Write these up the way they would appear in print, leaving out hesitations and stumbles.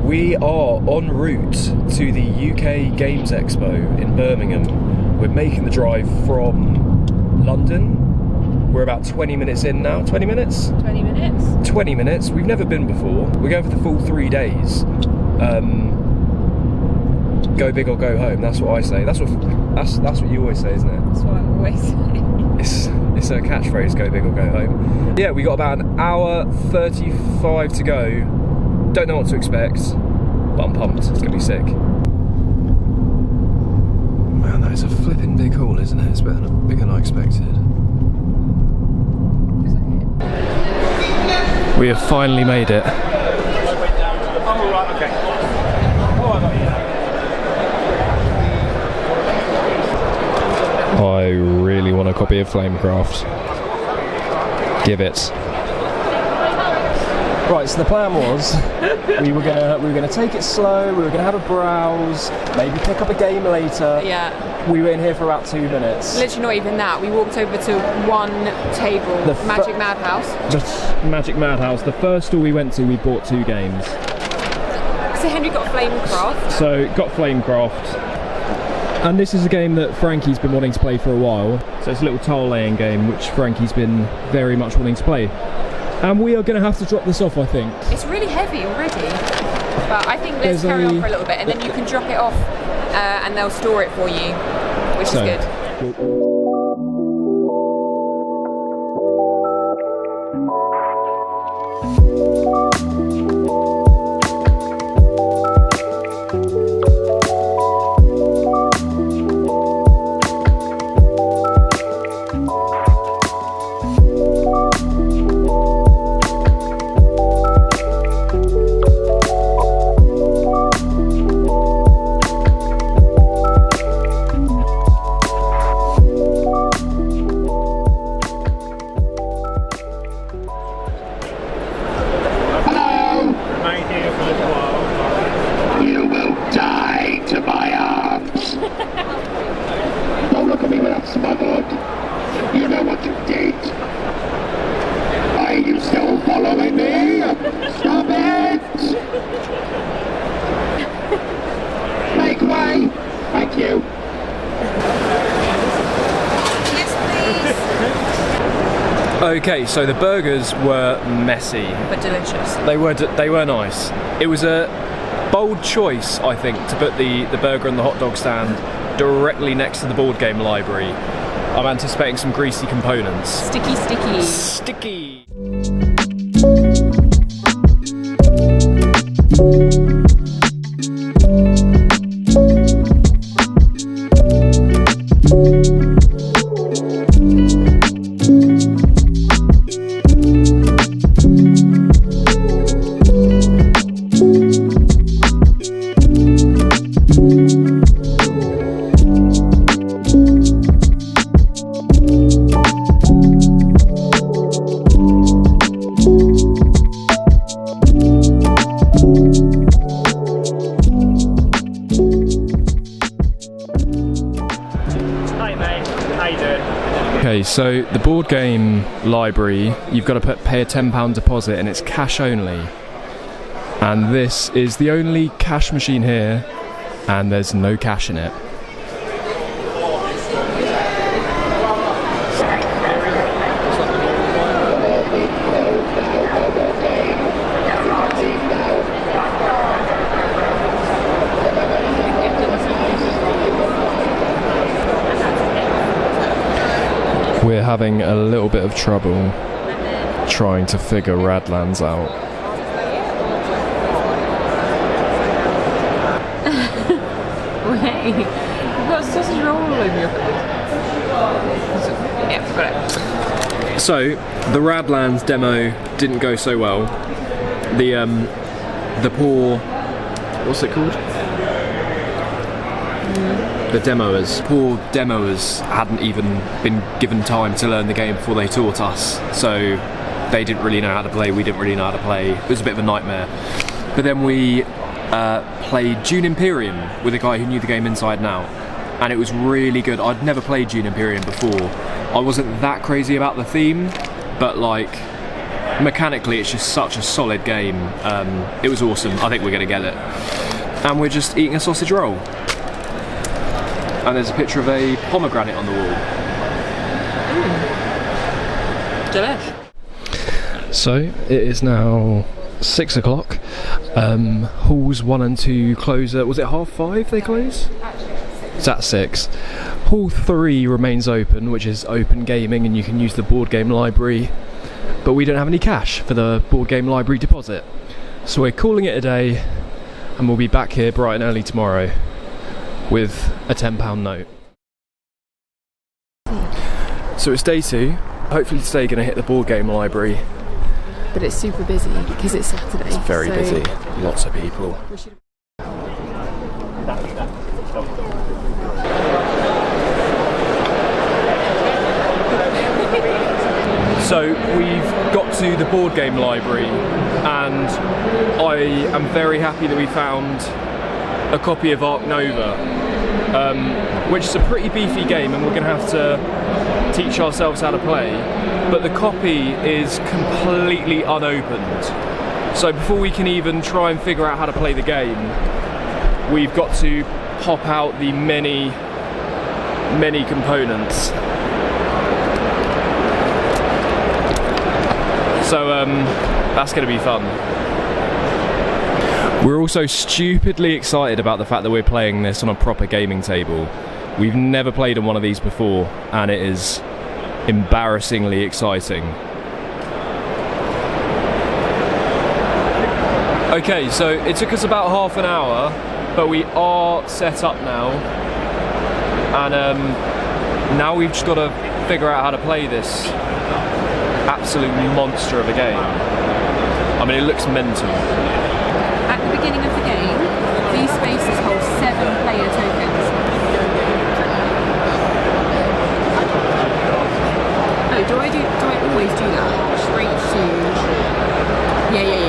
We are en route to the UK Games Expo in Birmingham. We're making the drive from London. We're about 20 minutes in now. 20 minutes? 20 minutes. 20 minutes. We've never been before. We're going for the full 3 days. Go big or go home. That's what I say. That's what you always say, isn't it? That's what I always say. It's a catchphrase. Go big or go home. Yeah, we got about an hour 35 to go. Don't know what to expect, but I'm pumped. It's gonna be sick. Man, that is a flipping big hall, isn't it? It's bigger than I expected. We have finally made it. I really want a copy of Flamecraft. Give it. Right, so the plan was we were gonna take it slow. We were gonna have a browse, maybe pick up a game later. Yeah. We were in here for about 2 minutes. Literally not even that. We walked over to one table, Magic Madhouse. The Magic Madhouse. The first store we went to, we bought 2 games. So Henry got Flamecraft. So got Flamecraft. And this is a game that Frankie's been wanting to play for a while. So it's a little tile laying game which Frankie's been very much wanting to play. And we are going to have to drop this off, I think. It's really heavy already. But I think let's carry on for a little bit and then you can drop it off and they'll store it for you, which is good. Okay, so the burgers were messy, but delicious. They were nice. It was a bold choice, I think, to put the burger and the hot dog stand directly next to the board game library. I'm anticipating some greasy components. Sticky. Okay, so the board game library, you've got to pay a £10 deposit and it's cash only. And this is the only cash machine here and there's no cash in it. We're having a little bit of trouble trying to figure Radlands out. Wait, you've got sausage roll all over your face. Yeah, got it. So, the Radlands demo didn't go so well. The poor... what's it called? The poor demoers hadn't even been given time to learn the game before they taught us, so they didn't really know how to play, we didn't really know how to play. It was a bit of a nightmare. But then we played Dune Imperium with a guy who knew the game inside and out, and it was really good. I'd never played Dune Imperium before. I wasn't that crazy about the theme, but like mechanically it's just such a solid game. It was awesome. I think we're going to get it. And we're just eating a sausage roll. And there's a picture of a pomegranate on the wall. Delish. So it is now 6 o'clock. Halls 1 and 2 close at, was it 5:30 they close? It's at 6. Hall 3 remains open, which is open gaming, and you can use the board game library, but we don't have any cash for the board game library deposit. So we're calling it a day, and we'll be back here bright and early tomorrow with a £10 note. So it's day 2. Hopefully today going to hit the board game library. But it's super busy because it's Saturday. It's very busy. Lots of people. So we've got to the board game library, and I am very happy that we found a copy of Ark Nova, which is a pretty beefy game, and we're going to have to teach ourselves how to play. But the copy is completely unopened. So before we can even try and figure out how to play the game, we've got to pop out the many components. So that's going to be fun. We're also stupidly excited about the fact that we're playing this on a proper gaming table. We've never played on one of these before, and it is embarrassingly exciting. Okay, so it took us about half an hour, but we are set up now, and now we've just got to figure out how to play this absolute monster of a game. I mean, it looks mental. At the beginning of the game, these spaces hold 7 player tokens. Oh, do I always do that? Straight to... Yeah.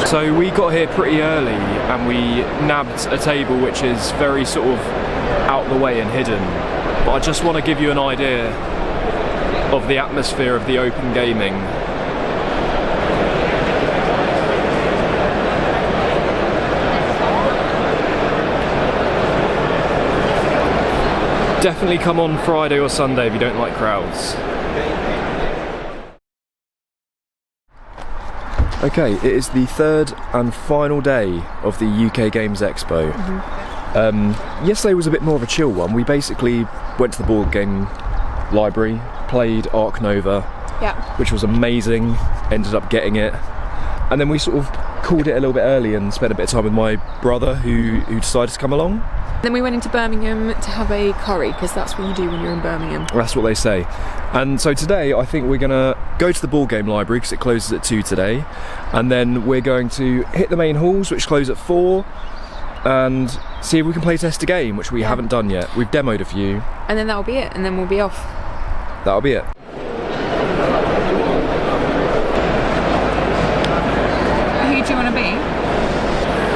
So we got here pretty early, and we nabbed a table which is very sort of out the way and hidden. But I just want to give you an idea of the atmosphere of the open gaming. Definitely come on Friday or Sunday if you don't like crowds. Okay, it is the 3rd and final day of the UK Games Expo. Yesterday was a bit more of a chill one. We basically went to the board game library, played Ark Nova, which was amazing, ended up getting it, and then we sort of called it a little bit early and spent a bit of time with my brother who decided to come along. Then we went into Birmingham to have a curry, because that's what you do when you're in Birmingham. That's what they say. And so today I think we're going to go to the board game library, because it closes at 2 today, and then we're going to hit the main halls, which close at 4, and see if we can play test a game, which we haven't done yet. We've demoed a few. And then that'll be it, and then we'll be off. That'll be it. Who do you want to be?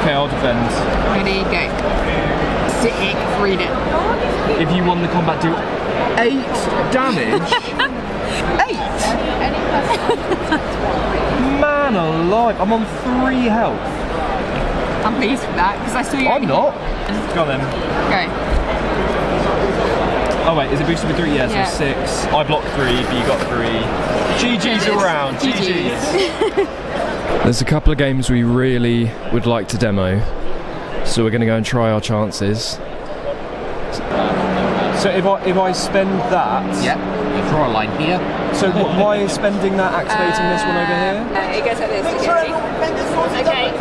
Okay, I'll defend. Ready, go. Sick, read it. If you won the combat, do 8 damage? 8? Man alive, I'm on 3 health. I'm pleased with that, because I saw you. I'm not. Go on then. Go. Oh wait, is it boosted with 3? Yeah, so 6. I blocked 3, but you got 3. GG's around. GG's. There's a couple of games we really would like to demo, so we're going to go and try our chances. So if I spend that... Yep, you draw a line here. So why is spending that activating this one over here? It goes like this. Okay.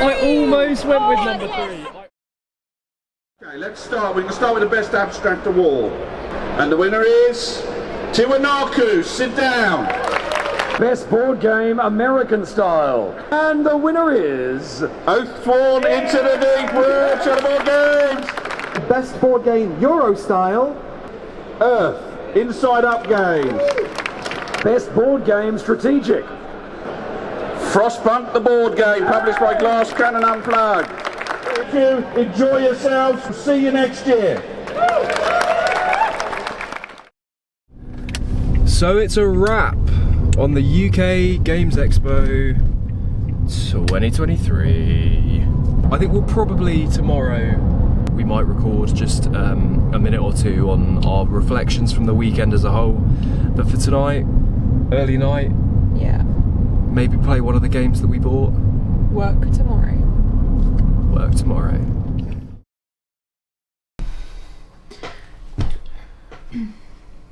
I almost went with number 3. Okay, let's start. We can start with the best abstract award. And the winner is Tiwanaku. Sit down. Best board game, American style. And the winner is... Oathsworn Into the Deep World of Board Games. Best board game, Euro style. Earth Inside Up Games. Best board game, strategic. Frostpunk the Board Game, published by Glass Cannon Unplugged. Thank you, enjoy yourselves, see you next year. So it's a wrap on the UK Games Expo 2023. I think we'll probably tomorrow, we might record just a minute or two on our reflections from the weekend as a whole. But for tonight, early night, Yeah. maybe play one of the games that we bought. Work tomorrow. Work tomorrow.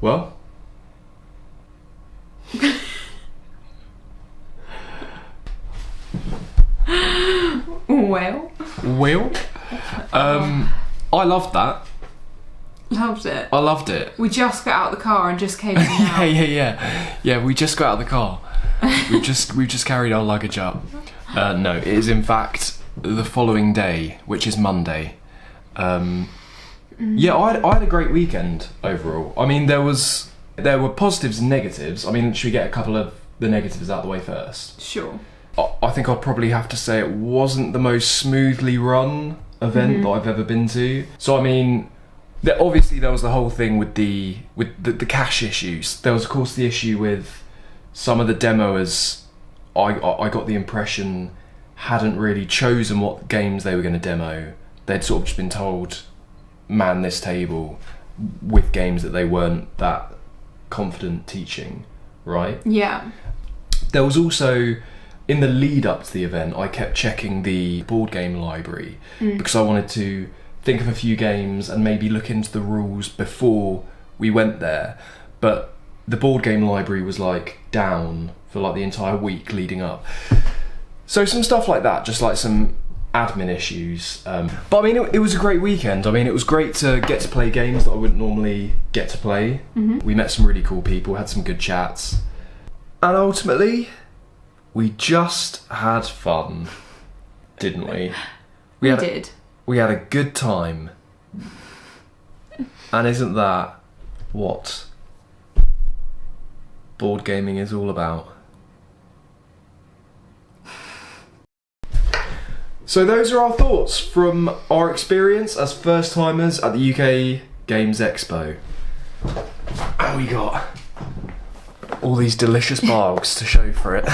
Well, Well, I loved that. loved it. I loved it. We just got out of the car and just came in now. Yeah. We just got out of the car. We've just carried our luggage up. No, it is in fact the following day, which is Monday. Yeah, I had a great weekend overall. I mean, there were positives and negatives. I mean, should we get a couple of the negatives out of the way first? Sure. I think I'll probably have to say it wasn't the most smoothly run event that I've ever been to. So I mean, obviously there was the whole thing with the cache issues. There was of course the issue with some of the demoers. I got the impression hadn't really chosen what games they were going to demo. They'd sort of just been told, man this table with games that they weren't that confident teaching, right? Yeah. There was also, in the lead up to the event, I kept checking the board game library because I wanted to think of a few games and maybe look into the rules before we went there. But the board game library was like down for like the entire week leading up. So some stuff like that, just like some admin issues. But I mean, it was a great weekend. I mean, it was great to get to play games that I wouldn't normally get to play. We met some really cool people, had some good chats. And ultimately, we just had fun, didn't we? We did. We had a good time. And isn't that what board gaming is all about? So those are our thoughts from our experience as first timers at the UK Games Expo. And we got all these delicious bargs to show for it.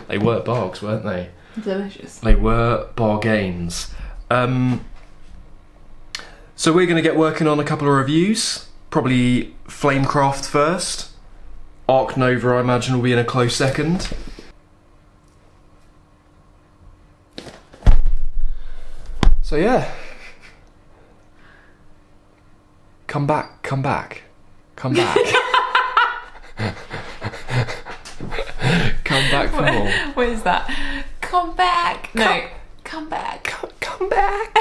They were bargs, weren't they? Delicious. They were bargains. So we're going to get working on a couple of reviews. Probably Flamecraft first. Ark Nova, I imagine, will be in a close second. So yeah. Come back. Come back. Come back for more. What is that? Come back. No. Come back. Come back.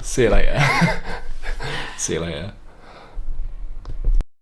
See you later. See you later.